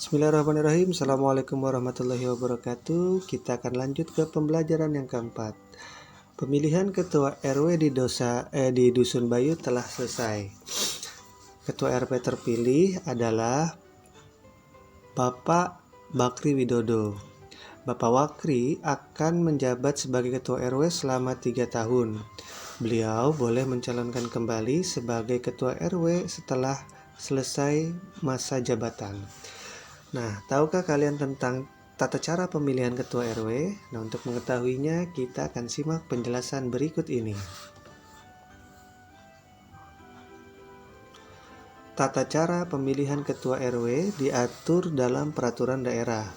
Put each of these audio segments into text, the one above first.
Bismillahirrahmanirrahim. Assalamualaikum warahmatullahi wabarakatuh. Kita akan lanjut ke pembelajaran yang keempat. Pemilihan ketua RW di Dusun Bayu telah selesai. Ketua RW terpilih adalah Bapak Bakri Widodo. Bapak Wakri akan menjabat sebagai ketua RW selama 3 tahun. Beliau boleh mencalonkan kembali sebagai ketua RW setelah selesai masa jabatan. Nah, tahukah kalian tentang tata cara pemilihan ketua RW? Nah, untuk mengetahuinya, kita akan simak penjelasan berikut ini. Tata cara pemilihan ketua RW diatur dalam peraturan daerah.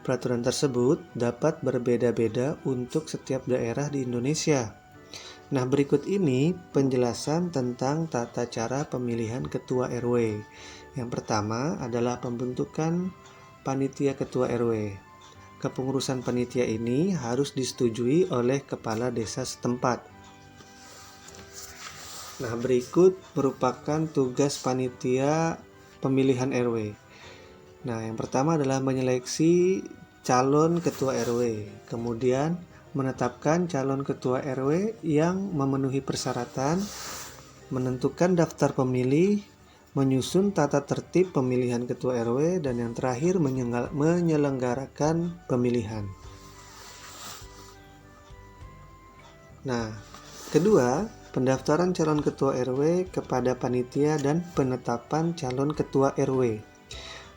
Peraturan tersebut dapat berbeda-beda untuk setiap daerah di Indonesia. Nah, berikut ini penjelasan tentang tata cara pemilihan ketua RW. Yang pertama adalah pembentukan panitia ketua RW. Kepengurusan panitia ini harus disetujui oleh kepala desa setempat. Nah, berikut merupakan tugas panitia pemilihan RW. Nah, yang pertama adalah menyeleksi calon ketua RW, kemudian menetapkan calon ketua RW yang memenuhi persyaratan, menentukan daftar pemilih, menyusun tata tertib pemilihan ketua RW, dan yang terakhir menyelenggarakan pemilihan. Nah, kedua, pendaftaran calon ketua RW kepada panitia dan penetapan calon ketua RW.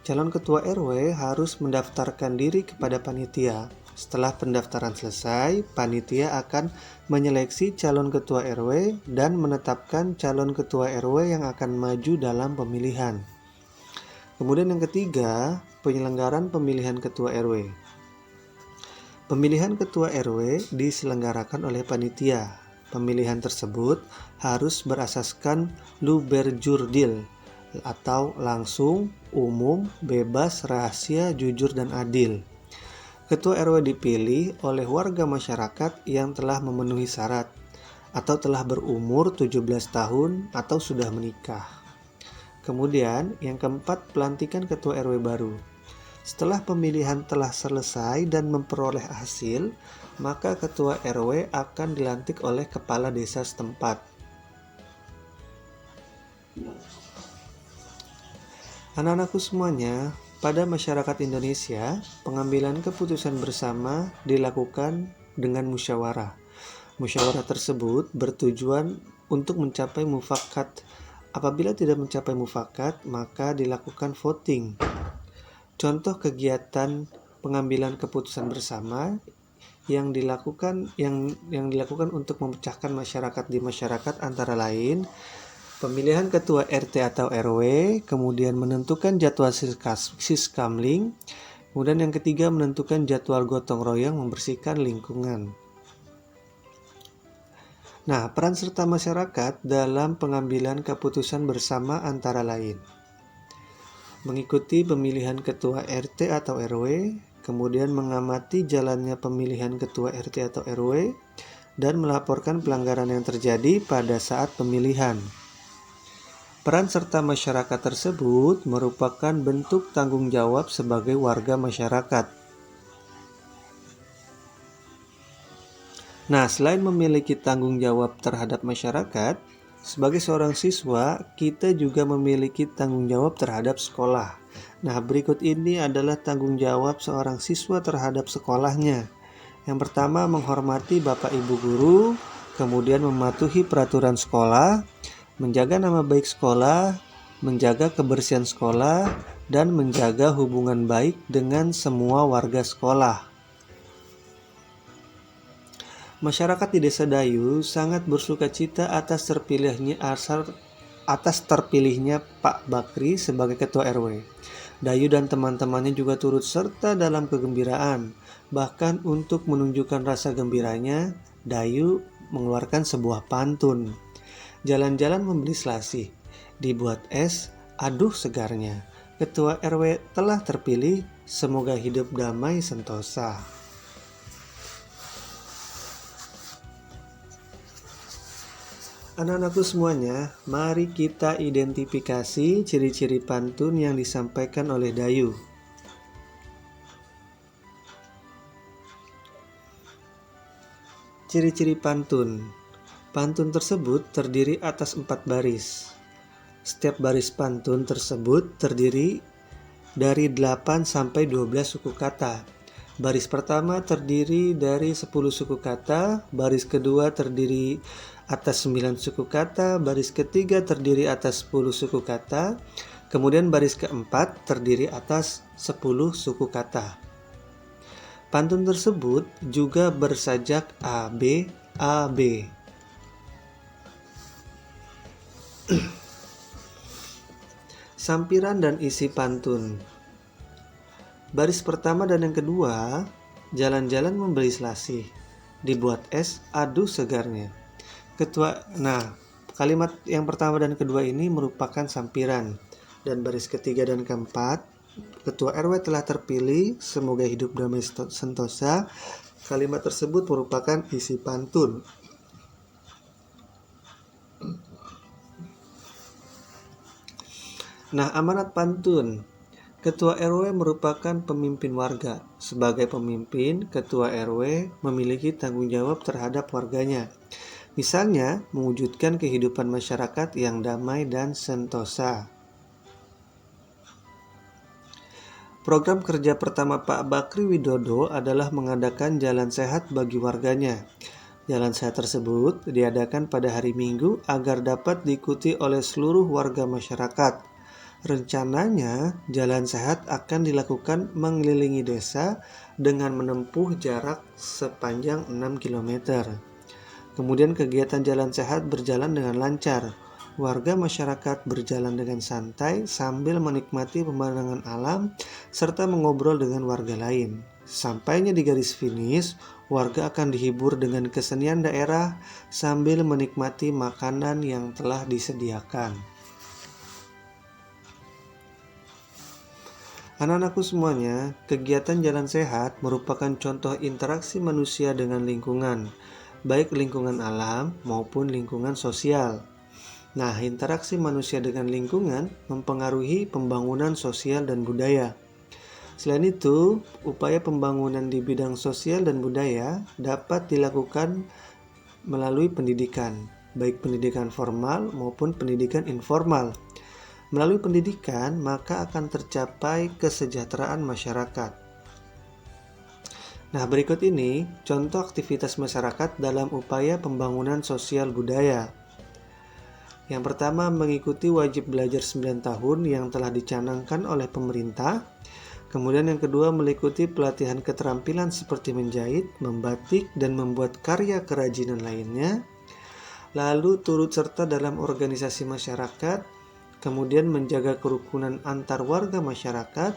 Calon ketua RW harus mendaftarkan diri kepada panitia. Setelah pendaftaran selesai, panitia akan menyeleksi calon ketua RW dan menetapkan calon ketua RW yang akan maju dalam pemilihan. Kemudian yang ketiga, penyelenggaraan pemilihan ketua RW. Pemilihan ketua RW diselenggarakan oleh panitia. Pemilihan tersebut harus berasaskan luberjurdil atau langsung, umum, bebas, rahasia, jujur, dan adil. Ketua RW dipilih oleh warga masyarakat yang telah memenuhi syarat atau telah berumur 17 tahun atau sudah menikah. Kemudian yang keempat, pelantikan ketua RW baru. Setelah pemilihan telah selesai dan memperoleh hasil, maka ketua RW akan dilantik oleh kepala desa setempat. Anak-anakku semuanya, pada masyarakat Indonesia, pengambilan keputusan bersama dilakukan dengan musyawarah. Musyawarah tersebut bertujuan untuk mencapai mufakat. Apabila tidak mencapai mufakat, maka dilakukan voting. Contoh kegiatan pengambilan keputusan bersama yang dilakukan untuk memecahkan masyarakat di masyarakat antara lain pemilihan ketua RT atau RW, kemudian menentukan jadwal siskamling, kemudian yang ketiga menentukan jadwal gotong royong membersihkan lingkungan. Nah, peran serta masyarakat dalam pengambilan keputusan bersama antara lain mengikuti pemilihan ketua RT atau RW, kemudian mengamati jalannya pemilihan ketua RT atau RW, dan melaporkan pelanggaran yang terjadi pada saat pemilihan. Peran serta masyarakat tersebut merupakan bentuk tanggung jawab sebagai warga masyarakat. Nah, selain memiliki tanggung jawab terhadap masyarakat, sebagai seorang siswa, kita juga memiliki tanggung jawab terhadap sekolah. Nah, berikut ini adalah tanggung jawab seorang siswa terhadap sekolahnya. Yang pertama, menghormati Bapak Ibu guru, kemudian mematuhi peraturan sekolah, menjaga nama baik sekolah, menjaga kebersihan sekolah, dan menjaga hubungan baik dengan semua warga sekolah. Masyarakat di Desa Dayu sangat bersukacita atas terpilihnya Pak Bakri sebagai ketua RW. Dayu dan teman-temannya juga turut serta dalam kegembiraan. Bahkan untuk menunjukkan rasa gembiranya, Dayu mengeluarkan sebuah pantun. Jalan-jalan membeli selasih, dibuat es, aduh segarnya. Ketua RW telah terpilih, semoga hidup damai sentosa. Anak-anakku semuanya, mari kita identifikasi ciri-ciri pantun yang disampaikan oleh Dayu. Ciri-ciri pantun. Pantun tersebut terdiri atas 4 baris. Setiap baris pantun tersebut terdiri dari 8 sampai 12 suku kata. Baris pertama terdiri dari 10 suku kata, baris kedua terdiri atas 9 suku kata, baris ketiga terdiri atas 10 suku kata, kemudian baris keempat terdiri atas 10 suku kata. Pantun tersebut juga bersajak AB, AB. Sampiran dan isi pantun. Baris pertama dan yang kedua, jalan-jalan membeli selasih, dibuat es, aduh segarnya. Kalimat yang pertama dan kedua ini merupakan sampiran. Dan baris ketiga dan keempat, Ketua RW telah terpilih, semoga hidup damai sentosa. Kalimat tersebut merupakan isi pantun. Amanat pantun. Ketua RW merupakan pemimpin warga. Sebagai pemimpin, Ketua RW memiliki tanggung jawab terhadap warganya. Misalnya, mewujudkan kehidupan masyarakat yang damai dan sentosa. Program kerja pertama Pak Bakri Widodo adalah mengadakan jalan sehat bagi warganya. Jalan sehat tersebut diadakan pada hari Minggu agar dapat diikuti oleh seluruh warga masyarakat. Rencananya, jalan sehat akan dilakukan mengelilingi desa dengan menempuh jarak sepanjang 6 km. Kemudian kegiatan jalan sehat berjalan dengan lancar. Warga masyarakat berjalan dengan santai sambil menikmati pemandangan alam serta mengobrol dengan warga lain. Sampainya di garis finish, warga akan dihibur dengan kesenian daerah sambil menikmati makanan yang telah disediakan. Anak-anakku semuanya, kegiatan jalan sehat merupakan contoh interaksi manusia dengan lingkungan, baik lingkungan alam maupun lingkungan sosial. Interaksi manusia dengan lingkungan mempengaruhi pembangunan sosial dan budaya. Selain itu, upaya pembangunan di bidang sosial dan budaya dapat dilakukan melalui pendidikan, baik pendidikan formal maupun pendidikan informal. Melalui pendidikan, maka akan tercapai kesejahteraan masyarakat. Berikut ini contoh aktivitas masyarakat dalam upaya pembangunan sosial budaya. Yang pertama, mengikuti wajib belajar 9 tahun yang telah dicanangkan oleh pemerintah. Kemudian yang kedua, mengikuti pelatihan keterampilan seperti menjahit, membatik, dan membuat karya kerajinan lainnya. Lalu turut serta dalam organisasi masyarakat. Kemudian menjaga kerukunan antar warga masyarakat.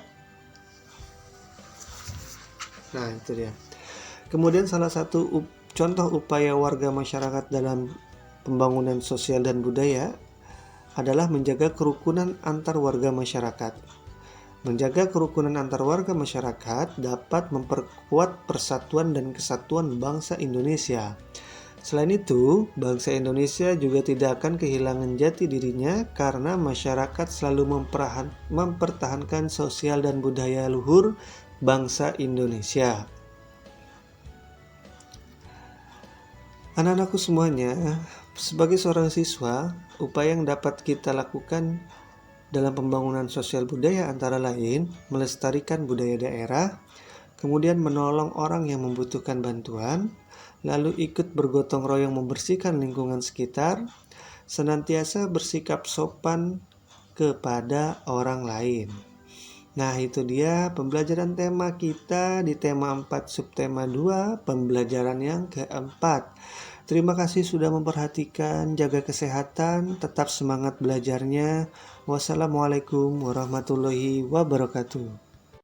Itu dia. Kemudian salah satu contoh upaya warga masyarakat dalam pembangunan sosial dan budaya adalah menjaga kerukunan antar warga masyarakat. Menjaga kerukunan antar warga masyarakat dapat memperkuat persatuan dan kesatuan bangsa Indonesia. Selain itu, bangsa Indonesia juga tidak akan kehilangan jati dirinya karena masyarakat selalu mempertahankan sosial dan budaya luhur bangsa Indonesia. Anak-anakku semuanya, sebagai seorang siswa, upaya yang dapat kita lakukan dalam pembangunan sosial budaya antara lain melestarikan budaya daerah, kemudian menolong orang yang membutuhkan bantuan, lalu ikut bergotong royong membersihkan lingkungan sekitar, senantiasa bersikap sopan kepada orang lain. Itu dia pembelajaran tema kita di tema 4 subtema 2, pembelajaran yang keempat. Terima kasih sudah memperhatikan, jaga kesehatan, tetap semangat belajarnya. Wassalamualaikum warahmatullahi wabarakatuh.